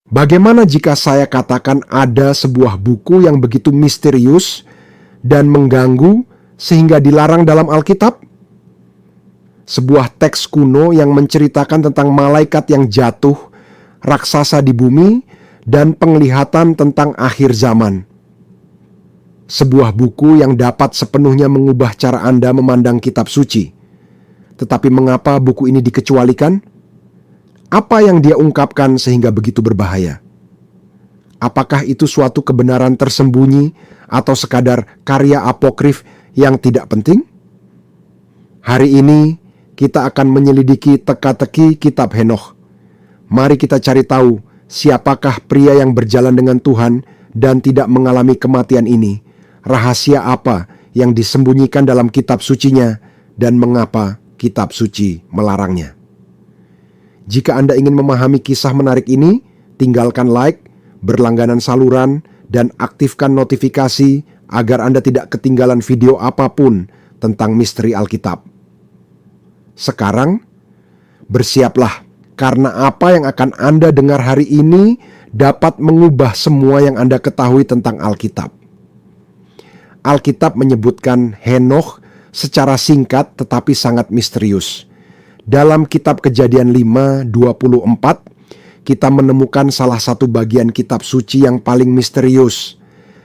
Bagaimana jika saya katakan ada sebuah buku yang begitu misterius dan mengganggu sehingga dilarang dalam Alkitab? Sebuah teks kuno yang menceritakan tentang malaikat yang jatuh, raksasa di bumi, dan penglihatan tentang akhir zaman. Sebuah buku yang dapat sepenuhnya mengubah cara Anda memandang kitab suci. Tetapi mengapa buku ini dikecualikan? Apa yang dia ungkapkan sehingga begitu berbahaya? Apakah itu suatu kebenaran tersembunyi atau sekadar karya apokrif yang tidak penting? Hari ini kita akan menyelidiki teka-teki kitab Henokh. Mari kita cari tahu siapakah pria yang berjalan dengan Tuhan dan tidak mengalami kematian ini. Rahasia apa yang disembunyikan dalam kitab sucinya dan mengapa kitab suci melarangnya? Jika Anda ingin memahami kisah menarik ini, tinggalkan like, berlangganan saluran, dan aktifkan notifikasi agar Anda tidak ketinggalan video apapun tentang misteri Alkitab. Sekarang, bersiaplah karena apa yang akan Anda dengar hari ini dapat mengubah semua yang Anda ketahui tentang Alkitab. Alkitab menyebutkan Henokh secara singkat tetapi sangat misterius. Dalam kitab Kejadian 5:24, kita menemukan salah satu bagian kitab suci yang paling misterius.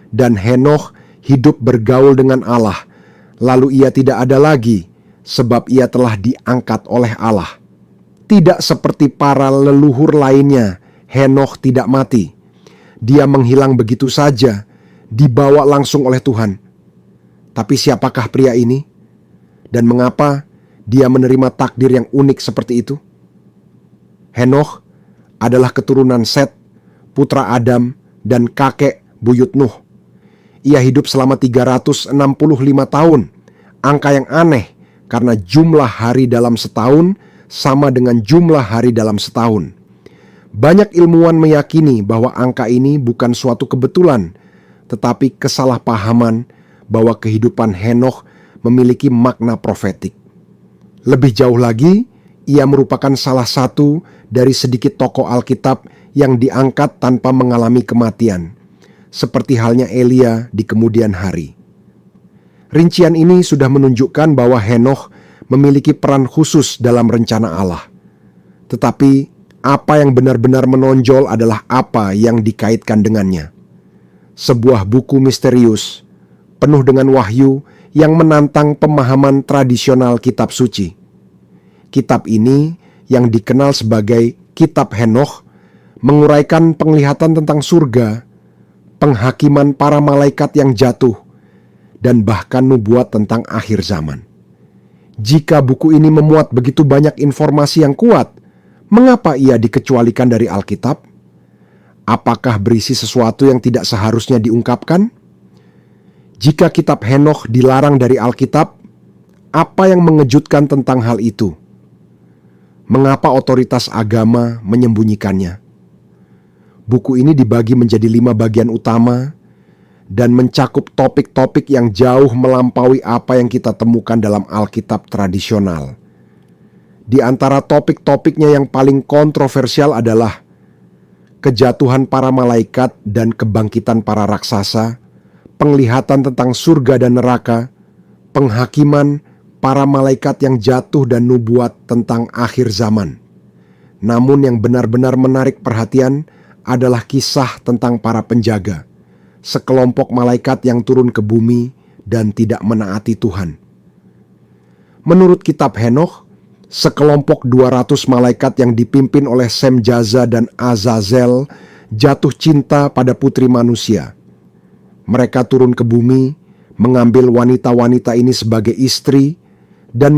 Dan Henokh hidup bergaul dengan Allah, lalu ia tidak ada lagi, sebab ia telah diangkat oleh Allah. Tidak seperti para leluhur lainnya, Henokh tidak mati. Dia menghilang begitu saja, dibawa langsung oleh Tuhan. Tapi siapakah pria ini? Dan mengapa dia menerima takdir yang unik seperti itu? Henokh adalah keturunan Set, putra Adam, dan kakek buyut Nuh. Ia hidup selama 365 tahun, angka yang aneh karena jumlah hari dalam setahun sama dengan jumlah hari dalam setahun. Banyak ilmuwan meyakini bahwa angka ini bukan suatu kebetulan, tetapi kesalahpahaman bahwa kehidupan Henokh memiliki makna profetik. Lebih jauh lagi, ia merupakan salah satu dari sedikit tokoh Alkitab yang diangkat tanpa mengalami kematian, seperti halnya Elia di kemudian hari. Rincian ini sudah menunjukkan bahwa Henokh memiliki peran khusus dalam rencana Allah. Tetapi apa yang benar-benar menonjol adalah apa yang dikaitkan dengannya. Sebuah buku misterius, penuh dengan wahyu yang menantang pemahaman tradisional kitab suci. Kitab ini yang dikenal sebagai Kitab Henokh menguraikan penglihatan tentang surga, penghakiman para malaikat yang jatuh, dan bahkan nubuat tentang akhir zaman. Jika buku ini memuat begitu banyak informasi yang kuat, mengapa ia dikecualikan dari Alkitab? Apakah berisi sesuatu yang tidak seharusnya diungkapkan? Jika kitab Henokh dilarang dari Alkitab, apa yang mengejutkan tentang hal itu? Mengapa otoritas agama menyembunyikannya? Buku ini dibagi menjadi 5 bagian utama dan mencakup topik-topik yang jauh melampaui apa yang kita temukan dalam Alkitab tradisional. Di antara topik-topiknya yang paling kontroversial adalah kejatuhan para malaikat dan kebangkitan para raksasa, penglihatan tentang surga dan neraka, penghakiman para malaikat yang jatuh dan nubuat tentang akhir zaman. Namun yang benar-benar menarik perhatian adalah kisah tentang para penjaga, sekelompok malaikat yang turun ke bumi dan tidak menaati Tuhan. Menurut kitab Henokh, sekelompok 200 malaikat yang dipimpin oleh Semjaza dan Azazel jatuh cinta pada putri manusia. Mereka turun ke bumi, mengambil wanita-wanita ini sebagai istri, dan